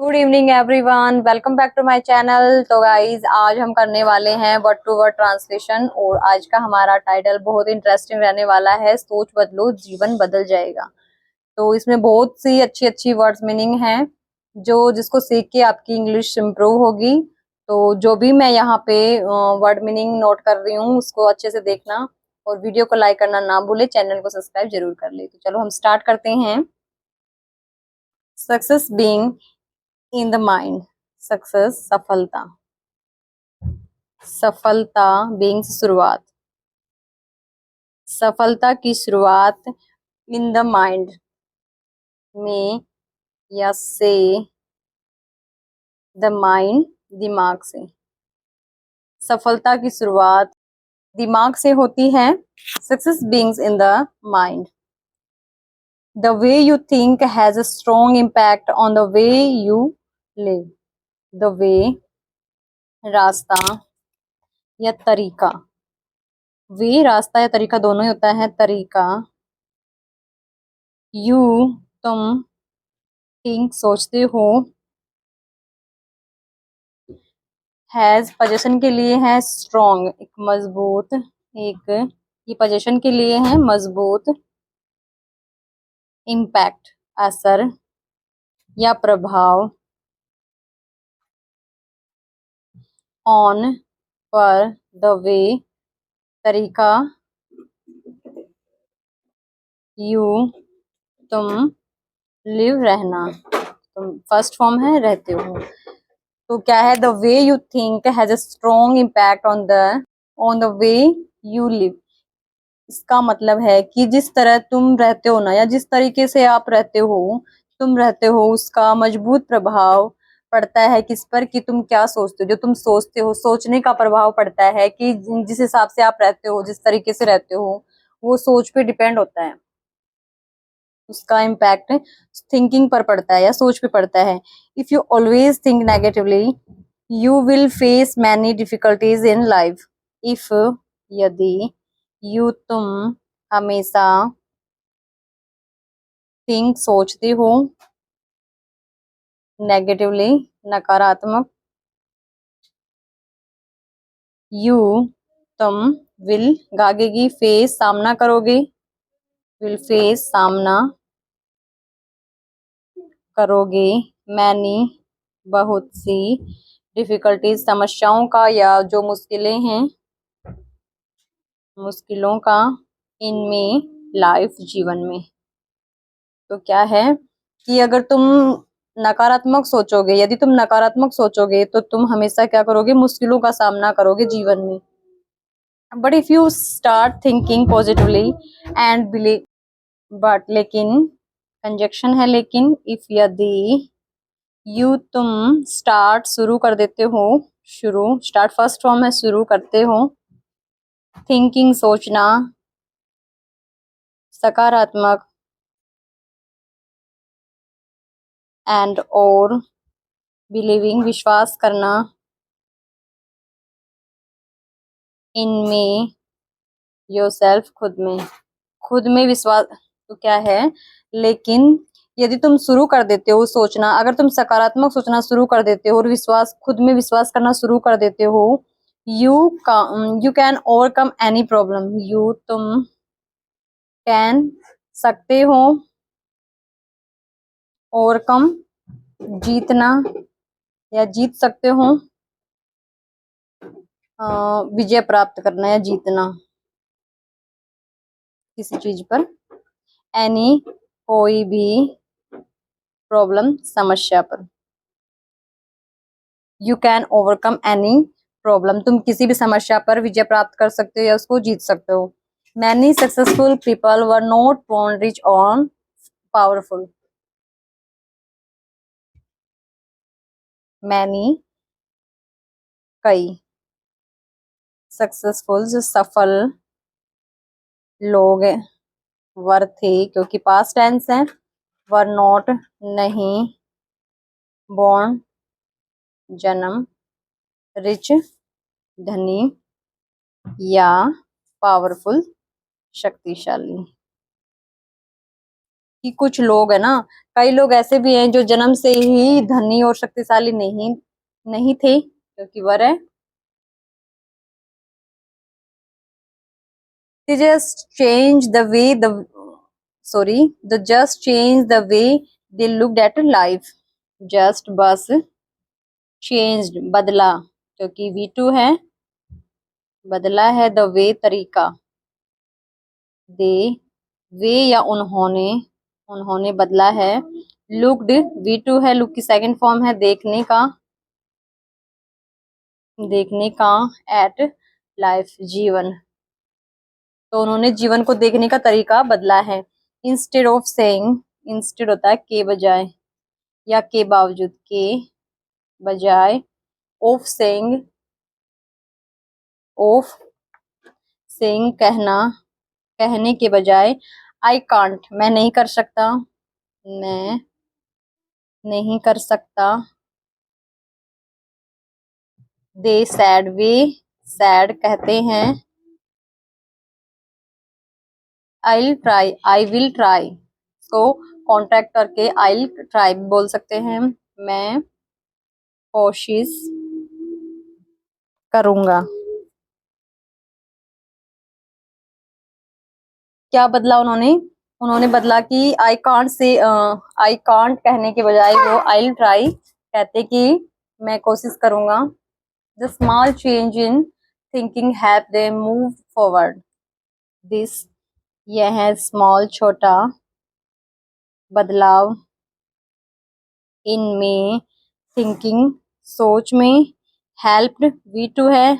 Good evening everyone, welcome back to my channel. तो guys आज हम करने वाले हैं वर्ड टू वर्ड ट्रांसलेशन और आज का हमारा टाइटल बहुत इंटरेस्टिंग रहने वाला है, सोच बदलो जीवन बदल जाएगा। तो इसमें बहुत सी अच्छी अच्छी वर्ड्स मीनिंग हैं जो जिसको सीख के आपकी इंग्लिश इम्प्रूव होगी। तो जो भी मैं यहाँ पे वर्ड मीनिंग नोट कर रही हूँ उसको अच्छे से देखना और वीडियो को लाइक करना ना भूले, चैनल को सब्सक्राइब जरूर कर ले। तो चलो हम स्टार्ट करते हैं। Success being in the mind. Success सफलता, सफलता बीइंग शुरुआत, सफलता की शुरुआत इन द माइंड में या से, द माइंड दिमाग से। सफलता की शुरुआत दिमाग से होती है। Success beings in the mind. The way you think has a strong impact on the way you live. The way रास्ता या तरीका, वे रास्ता या तरीका दोनों ही होता है। तरीका यू तुम थिंक सोचते हो, हैज पोजीशन के लिए है स्ट्रॉन्ग एक मजबूत, एक ये पोजीशन के लिए है मजबूत, इम्पैक्ट असर या प्रभाव, ऑन पर, द वे तरीका, यू तुम, लिव रहना, तुम फर्स्ट फॉर्म है रहते हो। तो क्या है, the way you think has a strong impact on the way you live. इसका मतलब है कि जिस तरह तुम रहते हो ना, या जिस तरीके से आप रहते हो, तुम रहते हो, उसका मजबूत प्रभाव पड़ता है किस पर, कि तुम क्या सोचते हो। जो तुम सोचते हो, सोचने का प्रभाव पड़ता है कि जिस हिसाब से आप रहते हो, जिस तरीके से रहते हो, वो सोच पे डिपेंड होता है। उसका इम्पैक्ट थिंकिंग पर पड़ता है या सोच पे पड़ता है। If you always think negatively you will face many difficulties in life. If यदि, यू तुम हमेशा, थिंक सोचते हो, नेगेटिवली नकारात्मक, यू तुम, विल गागेगी फेस सामना करोगे, विल फेस सामना करोगे, मैनी बहुत सी, डिफिकल्टीज समस्याओं का या जो मुश्किलें हैं, मुश्किलों का, इनमें लाइफ जीवन में। तो क्या है कि अगर तुम नकारात्मक सोचोगे, यदि तुम नकारात्मक सोचोगे तो तुम हमेशा क्या करोगे, मुश्किलों का सामना करोगे जीवन में। But if you start thinking positively and believe, but लेकिन कंजक्शन है लेकिन, इफ यदि, यू तुम स्टार्ट शुरू कर देते हो, शुरू स्टार्ट फर्स्ट फॉर्म है शुरू करते हो, थिंकिंग सोचना, सकारात्मक, एंड और बिलीविंग विश्वास करना, इनमें योरसेल्फ खुद में विश्वास। तो क्या है, लेकिन यदि तुम शुरू कर देते हो सोचना, अगर तुम सकारात्मक सोचना शुरू कर देते हो और विश्वास, खुद में विश्वास करना शुरू कर देते हो, you you can overcome any problem. You तुम कैन सकते हो, ओवरकम जीतना या जीत सकते हो, विजय प्राप्त करना या जीतना किसी चीज पर, एनी कोई भी, प्रॉब्लम समस्या पर। You can overcome any problem, तुम किसी भी समस्या पर विजय प्राप्त कर सकते हो या उसको जीत सकते हो। Many successful people were not born rich on powerful. Many कई, सक्सेसफुल जो सफल, लोग वर थे क्योंकि पास्ट टेंस है, वर नॉट नहीं, बोर्न जन्म, रिच धनी, या पावरफुल शक्तिशाली। कि कुछ लोग है ना, कई लोग ऐसे भी हैं जो जन्म से ही धनी और शक्तिशाली नहीं नहीं थे, क्योंकि वर है they just change the way the sorry the just change the way they looked at life, just बस changed बदला, क्योंकि V2 है, बदला है the way तरीका, दे वे या उन्होंने, उन्होंने बदला है, लुक्ड V2 है, लुक की सेकंड फॉर्म है देखने का, देखने का, एट लाइफ जीवन, तो उन्होंने जीवन को देखने का तरीका बदला है। इंस्टेड ऑफ सेइंग, इंस्टेड होता है के बजाय या के बावजूद, के बजाय, ऑफ सेइंग, ऑफ सेइंग कहना, कहने के बजाय, आई कांट मैं नहीं कर सकता, मैं नहीं कर सकता, दे सैड वे सैड कहते हैं, I try I will try, तो कॉन्ट्रैक्ट करके आई ट्राई बोल सकते हैं, मैं कोशिश करूंगा। क्या बदला उन्होंने, उन्होंने बदला कि I can't say I can't कहने के बजाय वो आई ट्राई कहते कि मैं कोशिश करूंगा। The small change in thinking have they move forward, this यह है स्मॉल छोटा बदलाव, इनमें थिंकिंग सोच में, हेल्प्ड V2 है,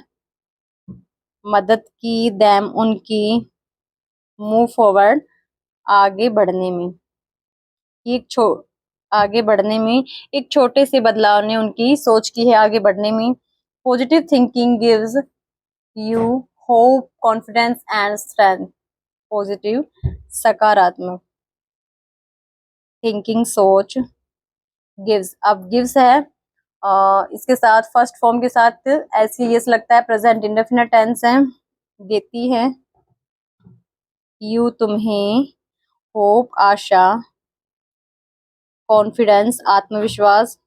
मदद की, दैम उनकी, मूव फॉरवर्ड आगे बढ़ने में, एक आगे बढ़ने में, एक छोटे से बदलाव ने उनकी सोच की है आगे बढ़ने में। Positive thinking gives you hope confidence and strength, positive सकारात्मक, थिंकिंग सोच, गिव्स अब गिव्स है, इसके साथ फर्स्ट फॉर्म के साथ ऐसी ये लगता है प्रेजेंट इंडेफिनिट टेंस है, देती है, यू तुम्हें, होप आशा, कॉन्फिडेंस आत्मविश्वास,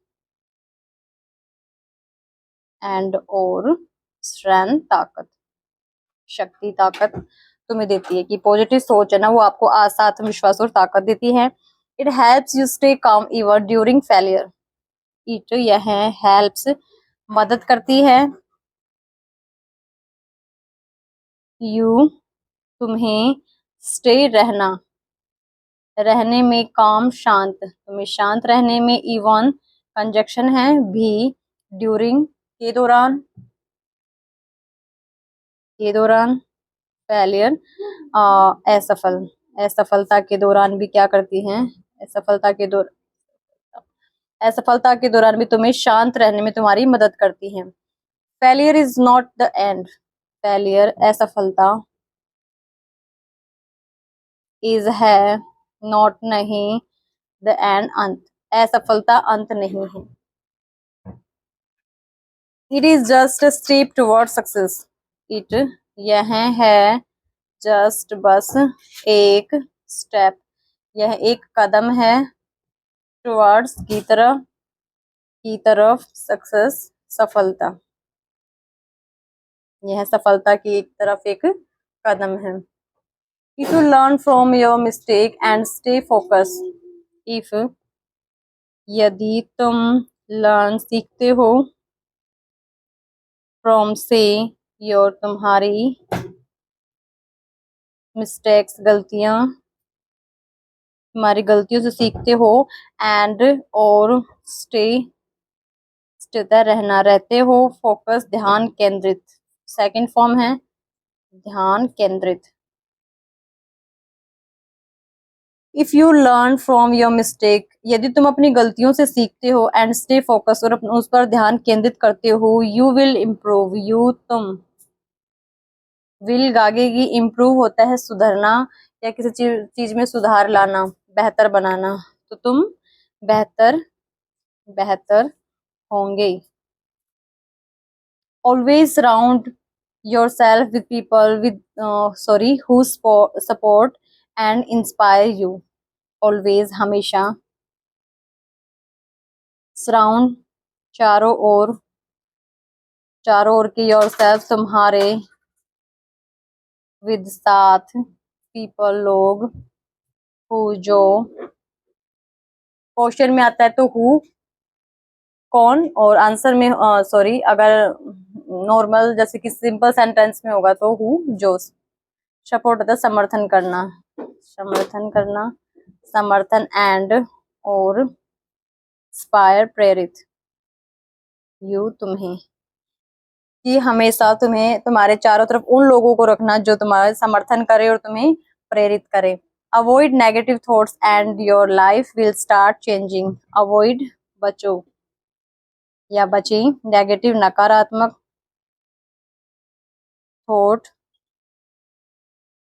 एंड और स्ट्रेंथ ताकत, शक्ति ताकत तुम्हें देती है, कि पॉजिटिव सोच है ना वो आपको आशा आत्मविश्वास और ताकत देती है। It helps you stay calm even during failure, it यह हेल्प्स मदद करती है, यू तुम्हें, स्टे रहना, रहने में, काम शांत, तुम्हें शांत रहने में, इवन कंजक्शन है, भी, ड्यूरिंग के दौरान, के दौरान, फेलियर असफल, असफलता के दौरान भी क्या करती हैं, असफलता के दौरान, असफलता के दौरान भी तुम्हें शांत रहने में तुम्हारी मदद करती हैं। Failure is not the end, failure असफलता, इज है, नॉट नहीं, द एंड अंत, असफलता अंत नहीं है। It is just a step toward success, it यह है, जस्ट बस, एक, स्टेप यह एक कदम है, टुवर्ड्स की तरफ, सक्सेस सफलता, यह सफलता की एक तरफ एक कदम है। If you learn from your mistake and stay focused, if यदि तुम learn सीखते हो, from से your तुम्हारी, mistakes गलतियां, तुम्हारी गलतियों से सीखते हो, and और stay स्थिर रहना रहते हो, फोकस ध्यान केंद्रित, सेकंड फॉर्म है ध्यान केंद्रित। If you learn from your mistake, यदि तुम अपनी गलतियों से सीखते हो, एंड स्टे फोकस और उस पर ध्यान केंद्रित करते हो, यू विल इम्प्रूव, यू तुम, विल गागेगी, इम्प्रूव होता है सुधरना या किसी चीज में सुधार लाना, बेहतर बनाना, तो तुम बेहतर बेहतर होंगे। Always surround yourself with people with who support and inspire you, always हमेशा, सराउंड चारों ओर के योरसेल्फ तुम्हारे, विद साथ, पीपल लोग, हु जो, क्वेश्चन में आता है तो हु कौन, और आंसर में सॉरी अगर नॉर्मल जैसे कि सिंपल सेंटेंस में होगा तो हु जो। सपोर्ट होता है समर्थन करना, समर्थन एंड और इंस्पायर प्रेरित, यू तुम्हें, कि हमेशा तुम्हें तुम्हारे चारों तरफ उन लोगों को रखना जो तुम्हारा समर्थन करे और तुम्हें प्रेरित करे। Avoid negative thoughts and your life will start changing. Avoid बचो या बची, नेगेटिव नकारात्मक, थॉट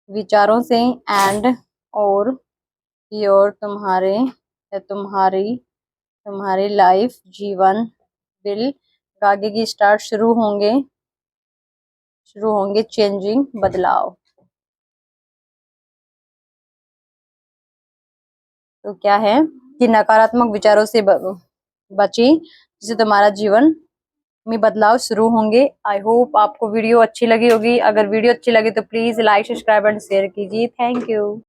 विचारों से, एंड और योर तुम्हारे या तुम्हारी लाइफ जीवन, विल आगे की स्टार्ट शुरू होंगे चेंजिंग बदलाव। तो क्या है कि नकारात्मक विचारों से बची, जिससे तुम्हारा जीवन में बदलाव शुरू होंगे। आई होप आपको वीडियो अच्छी लगी होगी। अगर वीडियो अच्छी लगी तो please like, subscribe and share कीजिए। Thank you.